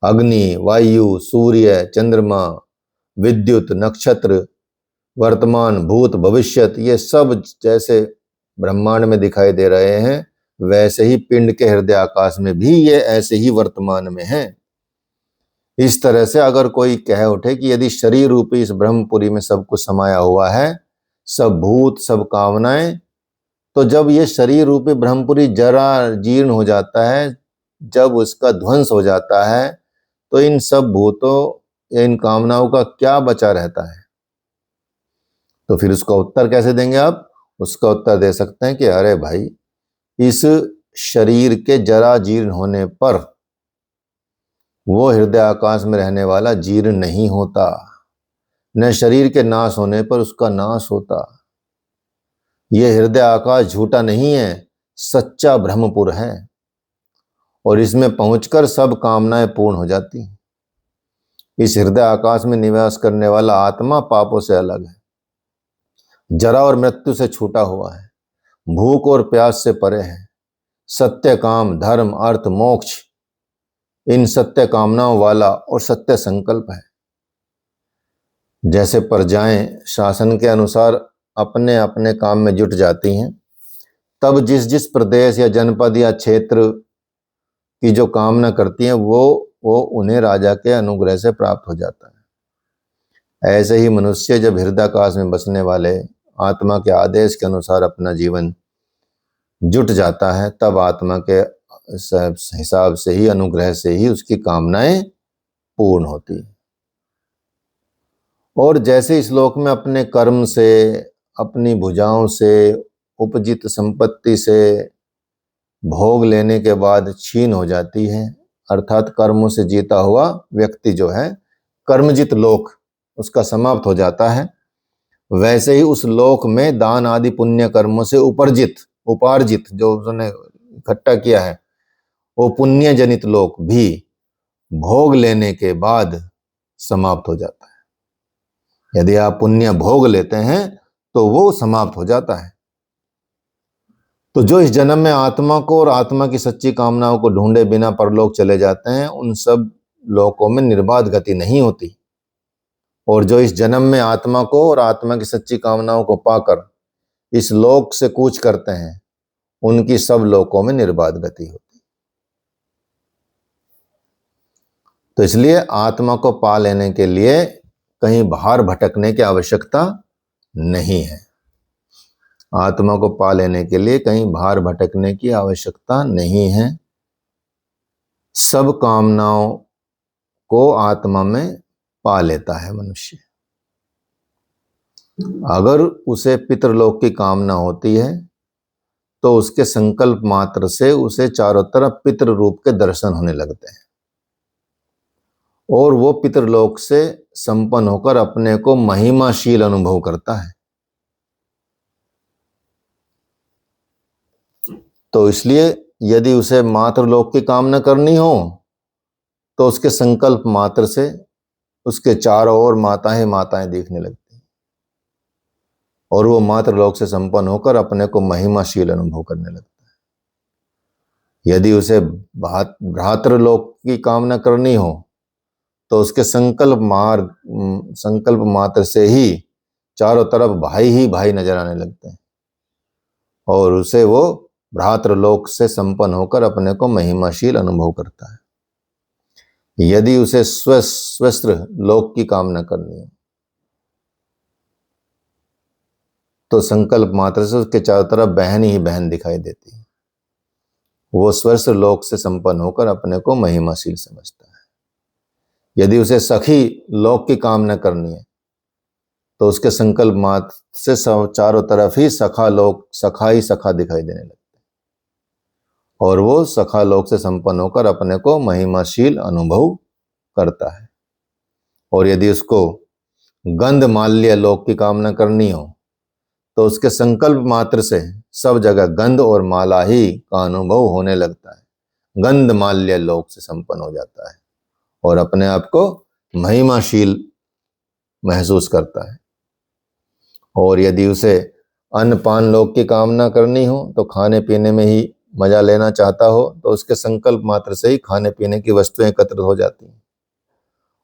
Speaker 1: अग्नि, वायु, सूर्य, चंद्रमा, विद्युत, नक्षत्र, वर्तमान, भूत, भविष्यत, ये सब जैसे ब्रह्मांड में दिखाई दे रहे हैं, वैसे ही पिंड के हृदय आकाश में भी ये ऐसे ही वर्तमान में है। इस तरह से अगर कोई कह उठे कि यदि शरीर रूपी इस ब्रह्मपुरी में सब कुछ समाया हुआ है, सब भूत, सब कामनाएं। तो जब ये शरीर रूपी ब्रह्मपुरी जरा जीर्ण हो जाता है, जब उसका ध्वंस हो जाता है, तो इन सब भूतों या इन कामनाओं का क्या बचा रहता है? तो फिर उसका उत्तर कैसे देंगे आप? उसका उत्तर दे सकते हैं कि अरे भाई, इस शरीर के जरा जीर्ण होने पर वो हृदय आकाश में रहने वाला जीर्ण नहीं होता, न शरीर के नाश होने पर उसका नाश होता। यह हृदय आकाश झूठा नहीं है, सच्चा ब्रह्मपुर है, और इसमें पहुंचकर सब कामनाएं पूर्ण हो जाती हैं। इस हृदय आकाश में निवास करने वाला आत्मा पापों से अलग है, जरा और मृत्यु से छूटा हुआ है, भूख और प्यास से परे है, सत्य काम, धर्म, अर्थ, मोक्ष, इन सत्य कामनाओं वाला और सत्य संकल्प है। जैसे प्रजाएं शासन के अनुसार अपने अपने काम में जुट जाती हैं, तब जिस जिस प्रदेश या जनपद या क्षेत्र की जो कामना करती हैं वो उन्हें राजा के अनुग्रह से प्राप्त हो जाता है। ऐसे ही मनुष्य जब हृदयाकाश में बसने वाले आत्मा के आदेश के अनुसार अपना जीवन जुट जाता है, तब आत्मा के हिसाब से ही, अनुग्रह से ही उसकी कामनाएं पूर्ण होती है। और जैसे इस लोक में अपने कर्म से, अपनी भुजाओं से उपजित संपत्ति से भोग लेने के बाद छीन हो जाती है, अर्थात कर्मों से जीता हुआ व्यक्ति जो है, कर्मजित लोक उसका समाप्त हो जाता है, वैसे ही उस लोक में दान आदि पुण्य कर्मों से उपार्जित जो उसने इकट्ठा किया है, वो पुण्य जनित लोक भी भोग लेने के बाद समाप्त हो जाता है। यदि आप पुण्य भोग लेते हैं तो वो समाप्त हो जाता है। तो जो इस जन्म में आत्मा को और आत्मा की सच्ची कामनाओं को ढूंढे बिना परलोक चले जाते हैं, उन सब लोकों में निर्बाध गति नहीं होती। और जो इस जन्म में आत्मा को और आत्मा की सच्ची कामनाओं को पाकर इस लोक से कूच करते हैं, उनकी सब लोकों में निर्बाध गति होती। तो इसलिए आत्मा को पा लेने के लिए कहीं बाहर भटकने की आवश्यकता नहीं है। आत्मा को पा लेने के लिए कहीं बाहर भटकने की आवश्यकता नहीं है। सब कामनाओं को आत्मा में पा लेता है मनुष्य। अगर उसे पितृलोक की कामना होती है तो उसके संकल्प मात्र से उसे चारों तरफ पितृ रूप के दर्शन होने लगते हैं, और वो पितृलोक से संपन्न होकर अपने को महिमाशील अनुभव करता है। तो इसलिए यदि उसे मातृलोक की कामना करनी हो तो उसके संकल्प मात्र से उसके चारों ओर माताएं माताएं दिखने लगती हैं, और वो मातृलोक से संपन्न होकर अपने को महिमाशील अनुभव करने लगता है। यदि उसे भ्रातृलोक की कामना करनी हो तो उसके संकल्प मात्र से ही चारों तरफ भाई ही भाई नजर आने लगते हैं, और उसे वो भ्रातृलोक से संपन्न होकर अपने को महिमाशील अनुभव करता है। यदि उसे स्वस्थ लोक की कामना करनी है तो संकल्प मात्र से उसके चारों तरफ बहन ही बहन दिखाई देती है। वो स्वस्थ लोक से संपन्न होकर अपने को महिमाशील समझता है। यदि उसे सखी लोक की कामना करनी है तो उसके संकल्प मात्र से चारों तरफ ही सखा लोक, सखा ही सखा दिखाई देने लगता है, और वो सखा लोक से संपन्न होकर अपने को महिमाशील अनुभव करता है। और यदि उसको गंध माल्य लोक की कामना करनी हो तो उसके संकल्प मात्र से सब जगह गंध और माला ही का अनुभव होने लगता है। गंध माल्य लोक से संपन्न हो जाता है और अपने आप को महिमाशील महसूस करता है। और यदि उसे अन्न पान लोक की कामना करनी हो तो खाने पीने में ही मजा लेना चाहता हो तो उसके संकल्प मात्र से ही खाने पीने की वस्तुएं एकत्रित हो जाती हैं,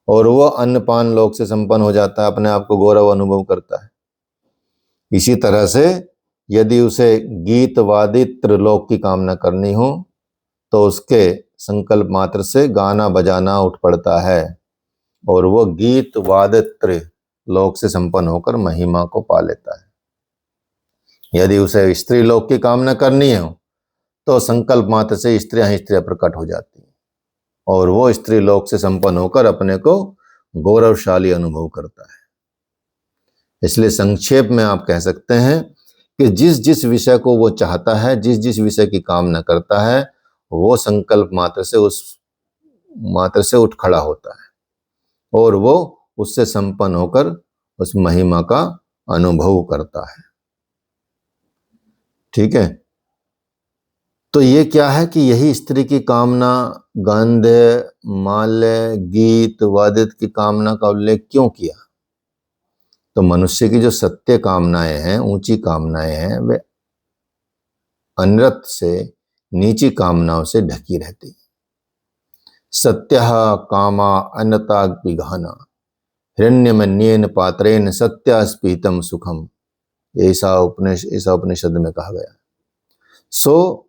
Speaker 1: और वो अन्न पान लोक से संपन्न हो जाता है, अपने आप को गौरव अनुभव करता है। इसी तरह से यदि उसे गीत वादित्र लोक की कामना करनी हो तो उसके संकल्प मात्र से गाना बजाना उठ पड़ता है, और वो गीत वादित्र लोक से संपन्न होकर महिमा को पा लेता है। यदि उसे स्त्री लोक की कामना करनी हो तो संकल्प मात्र से स्त्रियां ही स्त्रियां प्रकट हो जाती हैं और वो स्त्री लोक से संपन्न होकर अपने को गौरवशाली अनुभव करता है। इसलिए संक्षेप में आप कह सकते हैं कि जिस जिस विषय को वो चाहता है, जिस जिस विषय की कामना करता है, वो संकल्प मात्र से उठ खड़ा होता है और वो उससे संपन्न होकर उस महिमा का अनुभव करता है। ठीक है, तो ये क्या है कि यही स्त्री की कामना गंध, माल्य, गीत, वादित की कामना का उल्लेख क्यों किया? तो मनुष्य की जो सत्य कामनाएं हैं, ऊंची कामनाएं हैं, वे अनृत से, नीची कामनाओं से ढकी रहती। सत्यः कामा अनता विघाना हिरण्यमन्येन पात्रेन सत्यास्पीतम सुखम, ऐसा उपनिषद में कहा गया। सो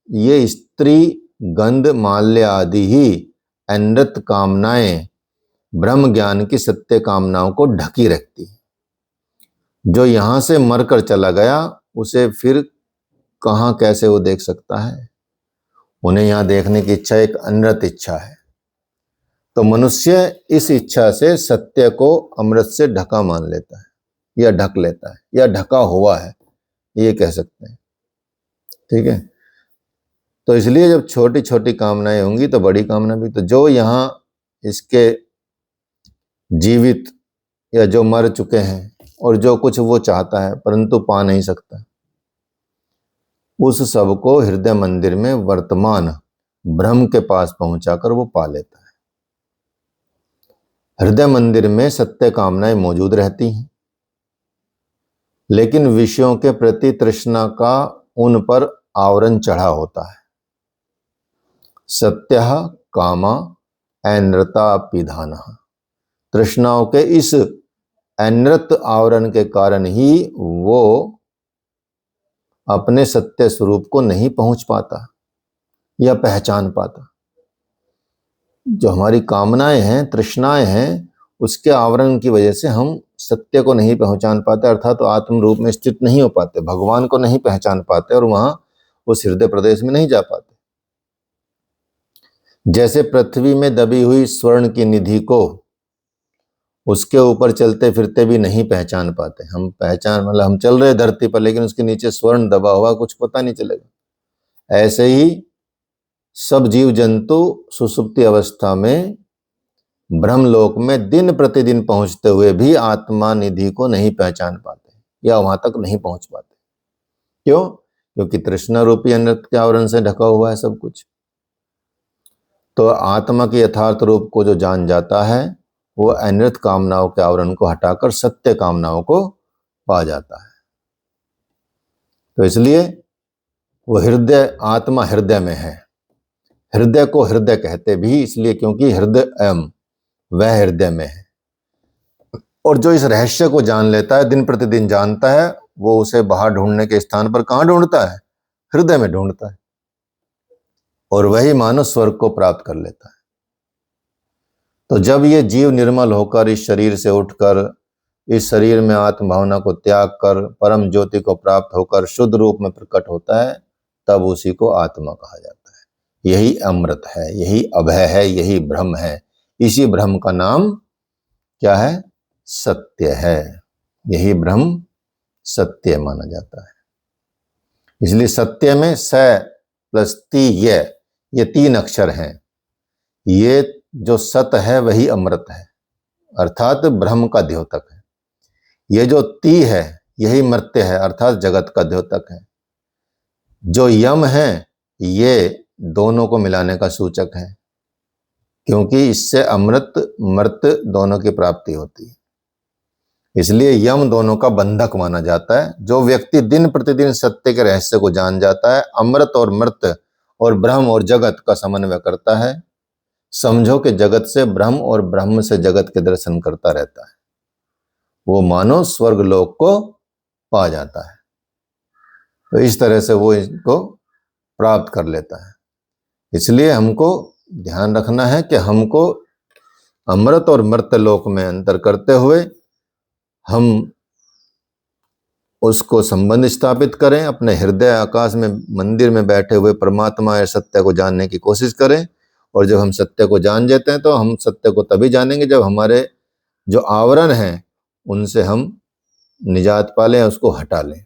Speaker 1: ये स्त्री गंध माल्य आदि ही अनृत कामनाएं ब्रह्म ज्ञान की सत्य कामनाओं को ढकी रखती है। जो यहां से मरकर चला गया उसे फिर कहां कैसे वो देख सकता है? उन्हें यहां देखने की इच्छा एक अनृत इच्छा है। तो मनुष्य इस इच्छा से सत्य को अमृत से ढका मान लेता है या ढक लेता है या ढका हुआ है, ये कह सकते हैं। ठीक है, तो इसलिए जब छोटी छोटी कामनाएं होंगी तो बड़ी कामना भी। तो जो यहाँ इसके जीवित या जो मर चुके हैं और जो कुछ वो चाहता है परंतु पा नहीं सकता, उस सब को हृदय मंदिर में वर्तमान ब्रह्म के पास पहुंचाकर वो पा लेता है। हृदय मंदिर में सत्य कामनाएं मौजूद रहती हैं, लेकिन विषयों के प्रति तृष्णा का उन पर आवरण चढ़ा होता है। सत्य कामा अनृता पिधान, तृष्णाओं के इस अनृत आवरण के कारण ही वो अपने सत्य स्वरूप को नहीं पहुंच पाता या पहचान पाता। जो हमारी कामनाएं हैं, तृष्णाएं हैं, उसके आवरण की वजह से हम सत्य को नहीं पहचान पाते, अर्थात तो आत्म रूप में स्थित नहीं हो पाते, भगवान को नहीं पहचान पाते और वहां उस हृदय प्रदेश में नहीं जा पाते। जैसे पृथ्वी में दबी हुई स्वर्ण की निधि को उसके ऊपर चलते फिरते भी नहीं पहचान पाते। हम हम चल रहे धरती पर, लेकिन उसके नीचे स्वर्ण दबा हुआ कुछ पता नहीं चलेगा। ऐसे ही सब जीव जंतु सुसुप्ति अवस्था में ब्रह्मलोक में दिन प्रतिदिन पहुंचते हुए भी आत्मा निधि को नहीं पहचान पाते या वहां तक नहीं पहुंच पाते। क्यों? क्योंकि तृष्णा रूपी अनृत के आवरण से ढका हुआ है सब कुछ। तो आत्मा के यथार्थ रूप को जो जान जाता है वो अनृत कामनाओं के आवरण को हटाकर सत्य कामनाओं को पा जाता है। तो इसलिए वो हृदय, आत्मा हृदय में है। हृदय को हृदय कहते भी इसलिए क्योंकि हृदय वह हृदय में है। और जो इस रहस्य को जान लेता है, दिन प्रतिदिन जानता है, वो उसे बाहर ढूंढने के स्थान पर कहां ढूंढता है? हृदय में ढूंढता है और वही मानव स्वर्ग को प्राप्त कर लेता है। तो जब ये जीव निर्मल होकर इस शरीर से उठकर इस शरीर में आत्म भावना को त्याग कर परम ज्योति को प्राप्त होकर शुद्ध रूप में प्रकट होता है, तब उसी को आत्मा कहा जाता है। यही अमृत है, यही अभय है, यही ब्रह्म है। इसी ब्रह्म का नाम क्या है? सत्य है। यही ब्रह्म सत्य माना जाता है। इसलिए सत्य में स प्लस ती ये तीन अक्षर हैं। ये जो सत है वही अमृत है, अर्थात ब्रह्म का द्योतक है। ये जो ती है यही मर्त्य है, अर्थात जगत का द्योतक है। जो यम है ये दोनों को मिलाने का सूचक है, क्योंकि इससे अमृत मर्त्य दोनों की प्राप्ति होती है। इसलिए यम दोनों का बंधक माना जाता है। जो व्यक्ति दिन प्रतिदिन सत्य के रहस्य को जान जाता है, अमृत और मर्त्य और ब्रह्म और जगत का समन्वय करता है, समझो कि जगत से ब्रह्म और ब्रह्म से जगत के दर्शन करता रहता है, वो मानो स्वर्ग लोक को पा जाता है। तो इस तरह से वो इसको प्राप्त कर लेता है। इसलिए हमको ध्यान रखना है कि हमको अमृत और मर्त्य लोक में अंतर करते हुए हम उसको संबंध स्थापित करें, अपने हृदय आकाश में मंदिर में बैठे हुए परमात्मा या सत्य को जानने की कोशिश करें। और जब हम सत्य को जान जाते हैं तो हम सत्य को तभी जानेंगे जब हमारे जो आवरण हैं उनसे हम निजात पा लें, उसको हटा लें,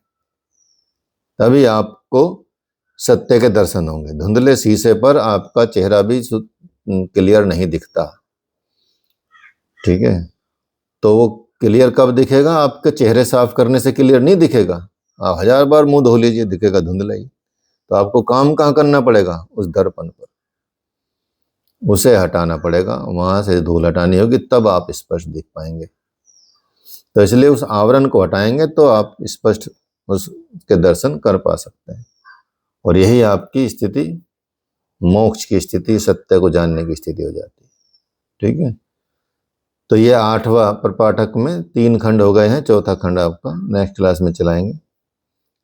Speaker 1: तभी आपको सत्य के दर्शन होंगे। धुंधले शीशे पर आपका चेहरा भी क्लियर नहीं दिखता, ठीक है। तो वो क्लियर कब दिखेगा? आपके चेहरे साफ करने से क्लियर नहीं दिखेगा। आप 1000 बार मुंह धो लीजिए, दिखेगा धुंधला ही। तो आपको काम कहाँ करना पड़ेगा? उस दर्पण पर, उसे हटाना पड़ेगा, वहां से धूल हटानी होगी, तब आप स्पष्ट दिख पाएंगे। तो इसलिए उस आवरण को हटाएंगे तो आप स्पष्ट उसके दर्शन कर पा सकते हैं। और यही आपकी स्थिति मोक्ष की स्थिति, सत्य को जानने की स्थिति हो जाती है, ठीक है। तो ये 8वां प्रपाठक में 3 खंड हो गए हैं, चौथा खंड आपका नेक्स्ट क्लास में चलाएंगे।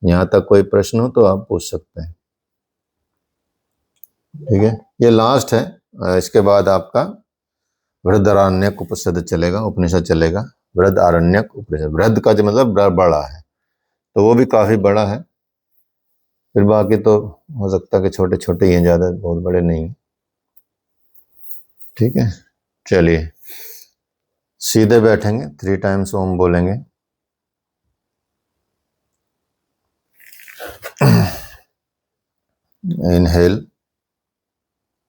Speaker 1: यहाँ तक कोई प्रश्न हो तो आप पूछ सकते हैं, ठीक है। ये लास्ट है, इसके बाद आपका बृहदारण्यक उपनिषद चलेगा। बृहदारण्यक उपनिषद, बृहद का जो मतलब बड़ा है, तो वो भी काफी बड़ा है। फिर बाकी तो हो सकता है कि छोटे छोटे ही हैं, ज्यादा बहुत बड़े नहीं, ठीक है। चलिए सीधे बैठेंगे, 3 टाइम्स ओम बोलेंगे। इनहेल,